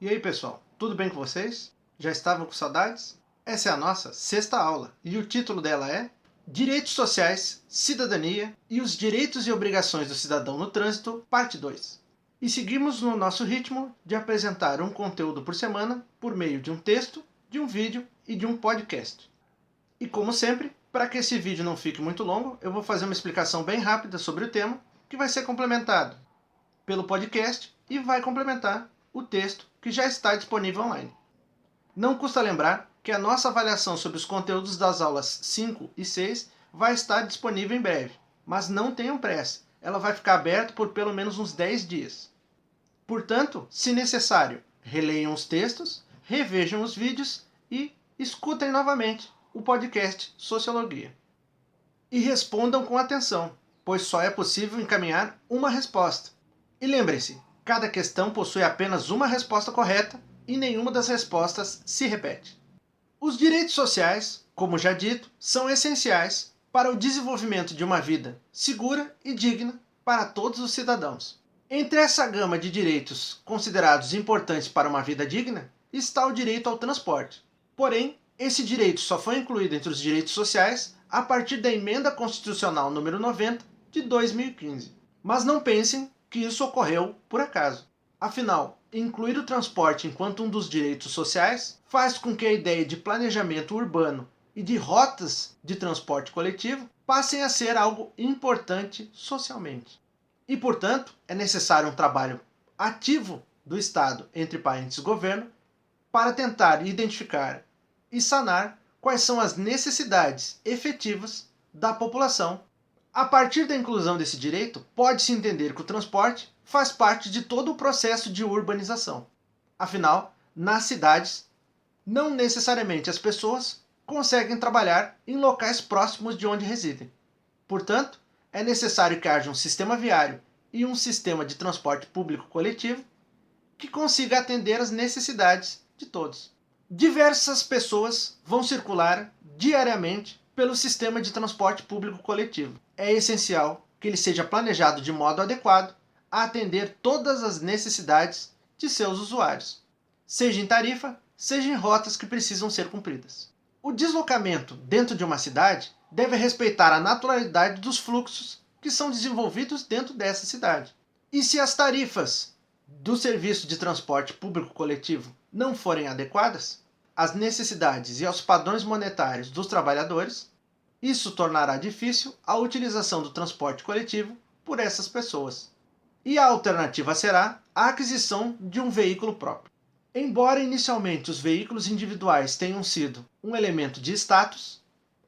E aí, pessoal, tudo bem com vocês? Já estavam com saudades? Essa é a nossa sexta aula e o título dela é Direitos Sociais, Cidadania e os Direitos e Obrigações do Cidadão no Trânsito, parte 2. E seguimos no nosso ritmo de apresentar um conteúdo por semana por meio de um texto, de um vídeo e de um podcast. E como sempre, para que esse vídeo não fique muito longo, eu vou fazer uma explicação bem rápida sobre o tema, que vai ser complementado pelo podcast e vai complementar o texto que já está disponível online. Não custa lembrar que a nossa avaliação sobre os conteúdos das aulas 5 e 6 vai estar disponível em breve, mas não tenham pressa, ela vai ficar aberta por pelo menos uns 10 dias. Portanto, se necessário, releiam os textos, revejam os vídeos e escutem novamente o podcast Sociologia. E respondam com atenção, pois só é possível encaminhar uma resposta. E lembrem-se, cada questão possui apenas uma resposta correta e nenhuma das respostas se repete. Os direitos sociais, como já dito, são essenciais para o desenvolvimento de uma vida segura e digna para todos os cidadãos. Entre essa gama de direitos considerados importantes para uma vida digna está o direito ao transporte. Porém, esse direito só foi incluído entre os direitos sociais a partir da Emenda Constitucional número 90 de 2015. Mas não pensem que isso ocorreu por acaso. Afinal, incluir o transporte enquanto um dos direitos sociais faz com que a ideia de planejamento urbano e de rotas de transporte coletivo passem a ser algo importante socialmente. E, portanto, é necessário um trabalho ativo do Estado, entre parênteses governo, para tentar identificar e sanar quais são as necessidades efetivas da população. A partir da inclusão desse direito, pode-se entender que o transporte faz parte de todo o processo de urbanização. Afinal, nas cidades, não necessariamente as pessoas conseguem trabalhar em locais próximos de onde residem. Portanto, é necessário que haja um sistema viário e um sistema de transporte público coletivo que consiga atender às necessidades de todos. Diversas pessoas vão circular diariamente pelo sistema de transporte público coletivo. É essencial que ele seja planejado de modo adequado a atender todas as necessidades de seus usuários, seja em tarifa, seja em rotas que precisam ser cumpridas. O deslocamento dentro de uma cidade deve respeitar a naturalidade dos fluxos que são desenvolvidos dentro dessa cidade. E se as tarifas do serviço de transporte público coletivo não forem adequadas às necessidades e aos padrões monetários dos trabalhadores, isso tornará difícil a utilização do transporte coletivo por essas pessoas. E a alternativa será a aquisição de um veículo próprio. Embora inicialmente os veículos individuais tenham sido um elemento de status,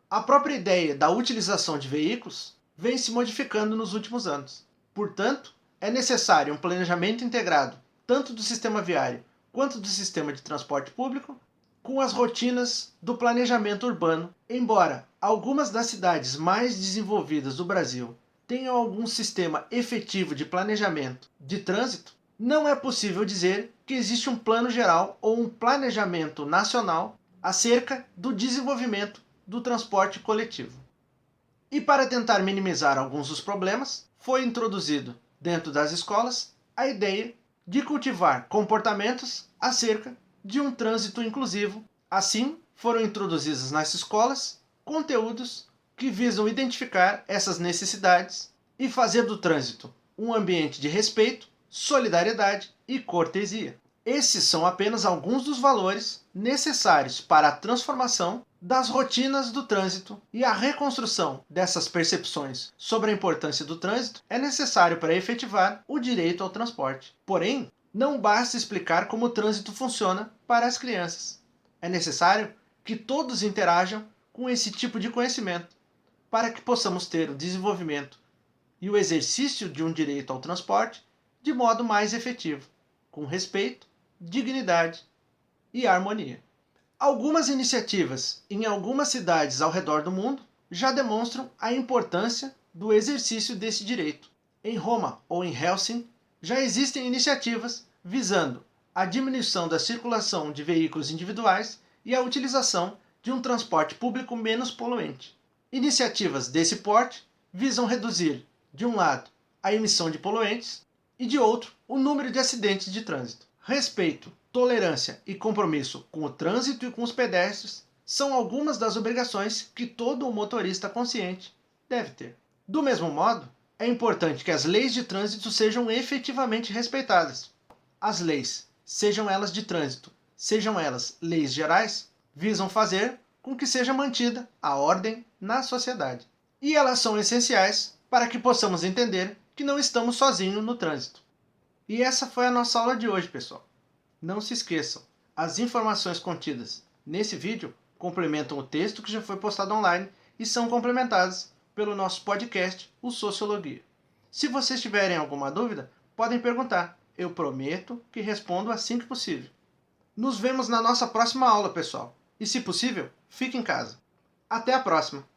a própria ideia da utilização de veículos vem se modificando nos últimos anos. Portanto, é necessário um planejamento integrado tanto do sistema viário quanto do sistema de transporte público com as rotinas do planejamento urbano. Embora algumas das cidades mais desenvolvidas do Brasil tenham algum sistema efetivo de planejamento de trânsito, não é possível dizer que existe um plano geral ou um planejamento nacional acerca do desenvolvimento do transporte coletivo. E para tentar minimizar alguns dos problemas, foi introduzido dentro das escolas a ideia de cultivar comportamentos acerca de um trânsito inclusivo. Assim, foram introduzidos nas escolas conteúdos que visam identificar essas necessidades e fazer do trânsito um ambiente de respeito, solidariedade e cortesia. Esses são apenas alguns dos valores necessários para a transformação das rotinas do trânsito, e a reconstrução dessas percepções sobre a importância do trânsito é necessário para efetivar o direito ao transporte. Porém, não basta explicar como o trânsito funciona para as crianças. É necessário que todos interajam com esse tipo de conhecimento para que possamos ter o desenvolvimento e o exercício de um direito ao transporte de modo mais efetivo, com respeito, dignidade e harmonia. Algumas iniciativas em algumas cidades ao redor do mundo já demonstram a importância do exercício desse direito. Em Roma ou em Helsinki já existem iniciativas visando a diminuição da circulação de veículos individuais e a utilização de um transporte público menos poluente. Iniciativas desse porte visam reduzir, de um lado, a emissão de poluentes e, de outro, o número de acidentes de trânsito. Respeito tolerância e compromisso com o trânsito e com os pedestres são algumas das obrigações que todo motorista consciente deve ter. Do mesmo modo, é importante que as leis de trânsito sejam efetivamente respeitadas. As leis, sejam elas de trânsito, sejam elas leis gerais, visam fazer com que seja mantida a ordem na sociedade. E elas são essenciais para que possamos entender que não estamos sozinhos no trânsito. E essa foi a nossa aula de hoje, pessoal. Não se esqueçam, as informações contidas nesse vídeo complementam o texto que já foi postado online e são complementadas pelo nosso podcast, o Sociologia. Se vocês tiverem alguma dúvida, podem perguntar. Eu prometo que respondo assim que possível. Nos vemos na nossa próxima aula, pessoal. E se possível, fique em casa. Até a próxima!